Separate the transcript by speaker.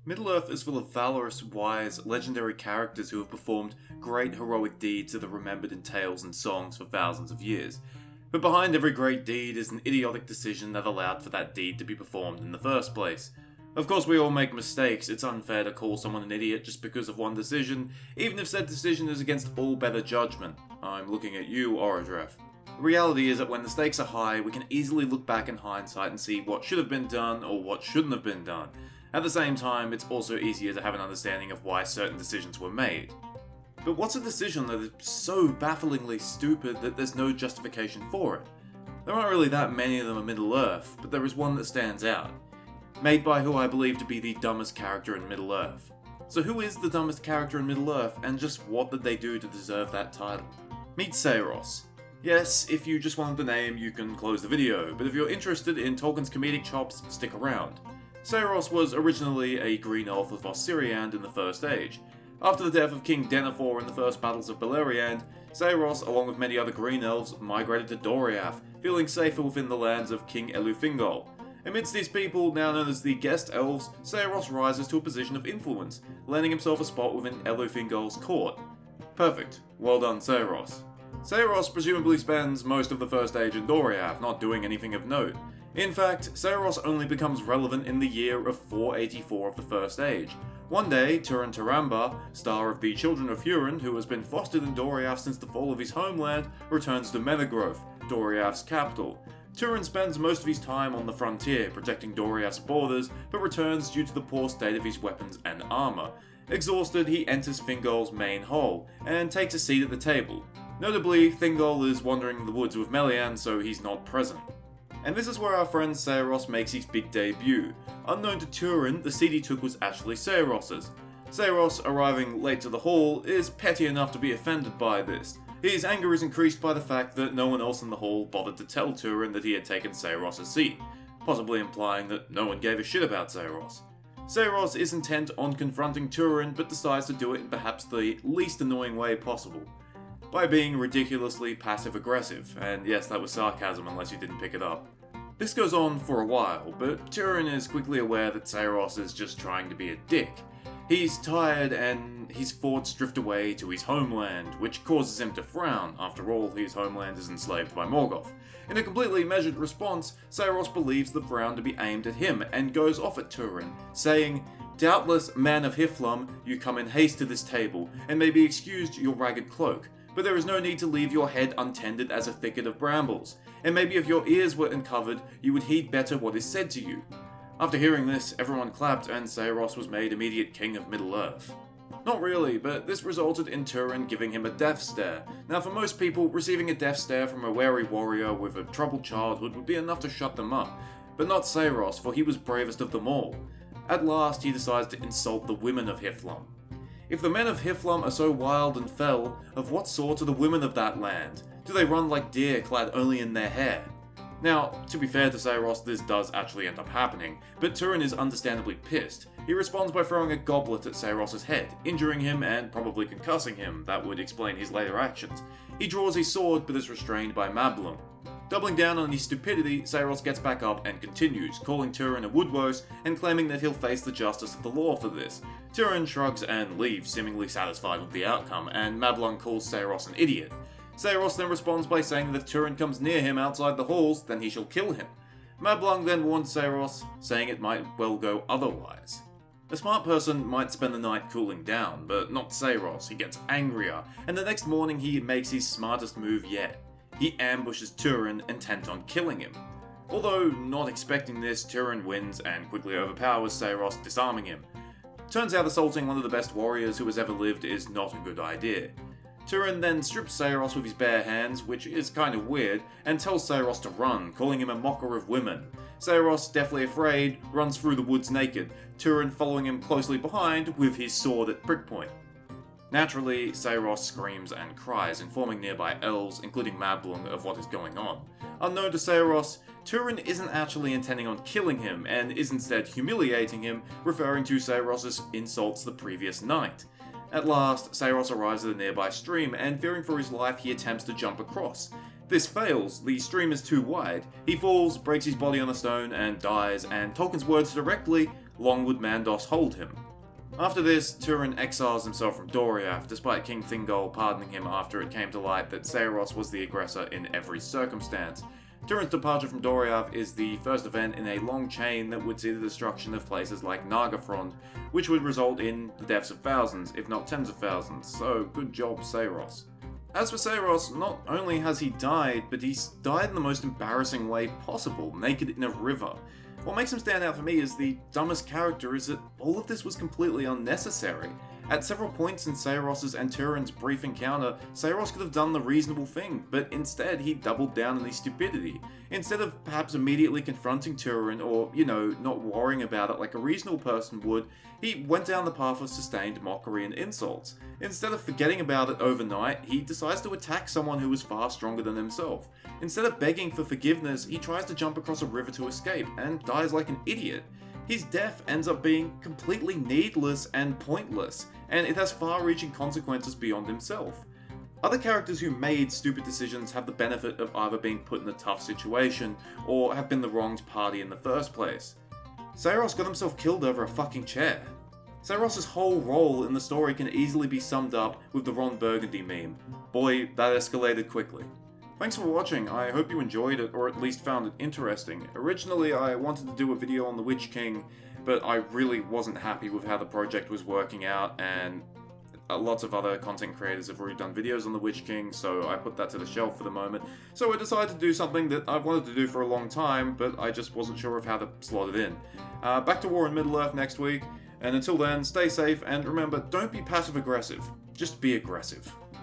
Speaker 1: Middle-earth is full of valorous, wise, legendary characters who have performed great heroic deeds that are remembered in tales and songs for thousands of years. But behind every great deed is an idiotic decision that allowed for that deed to be performed in the first place. Of course, we all make mistakes. It's unfair to call someone an idiot just because of one decision, even if said decision is against all better judgment. I'm looking at you, Orodref. The reality is that when the stakes are high, we can easily look back in hindsight and see what should have been done or what shouldn't have been done. At the same time, it's also easier to have an understanding of why certain decisions were made. But what's a decision that is so bafflingly stupid that there's no justification for it? There aren't really that many of them in Middle-earth, but there is one that stands out. Made by who I believe to be the dumbest character in Middle-earth. So who is the dumbest character in Middle-earth, and just what did they do to deserve that title? Meet Saeros. Yes, if you just wanted the name, you can close the video, but if you're interested in Tolkien's comedic chops, stick around. Saeros was originally a green elf of Osiriand in the First Age. After the death of King Denethor in the First Battles of Beleriand, Saeros, along with many other green elves, migrated to Doriath, feeling safer within the lands of King Elufingol. Amidst these people, now known as the Guest Elves, Saeros rises to a position of influence, landing himself a spot within Elufingol's court. Perfect. Well done, Saeros. Saeros presumably spends most of the First Age in Doriath, not doing anything of note. In fact, Saeros only becomes relevant in the year of 484 of the First Age. One day, Turin Taramba, star of the Children of Hurin, who has been fostered in Doriath since the fall of his homeland, returns to Menegroth, Doriath's capital. Turin spends most of his time on the frontier, protecting Doriath's borders, but returns due to the poor state of his weapons and armour. Exhausted, he enters Thingol's main hall, and takes a seat at the table. Notably, Thingol is wandering in the woods with Melian, so he's not present. And this is where our friend Saeros makes his big debut. Unknown to Turin, the seat he took was actually Saeros's. Saeros, arriving late to the hall, is petty enough to be offended by this. His anger is increased by the fact that no one else in the hall bothered to tell Turin that he had taken Saeros' seat, possibly implying that no one gave a shit about Saeros. Saeros is intent on confronting Turin, but decides to do it in perhaps the least annoying way possible. By being ridiculously passive-aggressive, and yes, that was sarcasm unless you didn't pick it up. This goes on for a while, but Turin is quickly aware that Saeros is just trying to be a dick. He's tired and his thoughts drift away to his homeland, which causes him to frown. After all, his homeland is enslaved by Morgoth. In a completely measured response, Saeros believes the frown to be aimed at him and goes off at Turin, saying, "Doubtless, man of Hiflum, you come in haste to this table, and may be excused your ragged cloak. But there is no need to leave your head untended as a thicket of brambles, and maybe if your ears were uncovered, you would heed better what is said to you." After hearing this, everyone clapped and Saeros was made immediate king of Middle-earth. Not really, but this resulted in Turin giving him a death stare. Now for most people, receiving a death stare from a wary warrior with a troubled childhood would be enough to shut them up. But not Saeros, for he was bravest of them all. At last, he decides to insult the women of Hiflum. If the men of Hiflum are so wild and fell, of what sort are the women of that land? Do they run like deer clad only in their hair? Now, to be fair to Saeros, this does actually end up happening, but Turin is understandably pissed. He responds by throwing a goblet at Saeros' head, injuring him and probably concussing him. That would explain his later actions. He draws his sword but is restrained by Mablung. Doubling down on his stupidity, Saeros gets back up and continues, calling Turin a woodwose and claiming that he'll face the justice of the law for this. Turin shrugs and leaves, seemingly satisfied with the outcome, and Mablung calls Saeros an idiot. Saeros then responds by saying that if Turin comes near him outside the halls, then he shall kill him. Mablung then warns Saeros, saying it might well go otherwise. A smart person might spend the night cooling down, but not Saeros. He gets angrier, and the next morning he makes his smartest move yet. He ambushes Turin, intent on killing him. Although not expecting this, Turin wins and quickly overpowers Saeros, disarming him. Turns out assaulting one of the best warriors who has ever lived is not a good idea. Turin then strips Saeros with his bare hands, which is kind of weird, and tells Saeros to run, calling him a mocker of women. Saeros, deathly afraid, runs through the woods naked, Turin following him closely behind with his sword at prickpoint. Naturally, Saeros screams and cries, informing nearby elves, including Mablung, of what is going on. Unknown to Saeros, Turin isn't actually intending on killing him, and is instead humiliating him, referring to Saeros' insults the previous night. At last, Saeros arrives at a nearby stream, and fearing for his life, he attempts to jump across. This fails, the stream is too wide. He falls, breaks his body on a stone, and dies, and Tolkien's words directly, long would Mandos hold him. After this, Turin exiles himself from Doriath, despite King Thingol pardoning him after it came to light that Saeros was the aggressor in every circumstance. Turin's departure from Doriath is the first event in a long chain that would see the destruction of places like Nargothrond, which would result in the deaths of thousands, if not tens of thousands, so good job Saeros. As for Saeros, not only has he died, but he's died in the most embarrassing way possible, naked in a river. What makes him stand out for me as the dumbest character is that all of this was completely unnecessary. At several points in Saeros' and Turin's brief encounter, Saeros could have done the reasonable thing, but instead he doubled down on his stupidity. Instead of perhaps immediately confronting Turin or, not worrying about it like a reasonable person would, he went down the path of sustained mockery and insults. Instead of forgetting about it overnight, he decides to attack someone who is far stronger than himself. Instead of begging for forgiveness, he tries to jump across a river to escape, and dies like an idiot. His death ends up being completely needless and pointless, and it has far-reaching consequences beyond himself. Other characters who made stupid decisions have the benefit of either being put in a tough situation, or have been the wronged party in the first place. Saeros got himself killed over a fucking chair. Saeros' whole role in the story can easily be summed up with the Ron Burgundy meme. Boy, that escalated quickly. Thanks for watching, I hope you enjoyed it, or at least found it interesting. Originally I wanted to do a video on the Witch King, but I really wasn't happy with how the project was working out, and lots of other content creators have already done videos on the Witch King, so I put that to the shelf for the moment. So I decided to do something that I've wanted to do for a long time, but I just wasn't sure of how to slot it in. Back to War in Middle-earth next week, and until then, stay safe, and remember, don't be passive-aggressive, just be aggressive.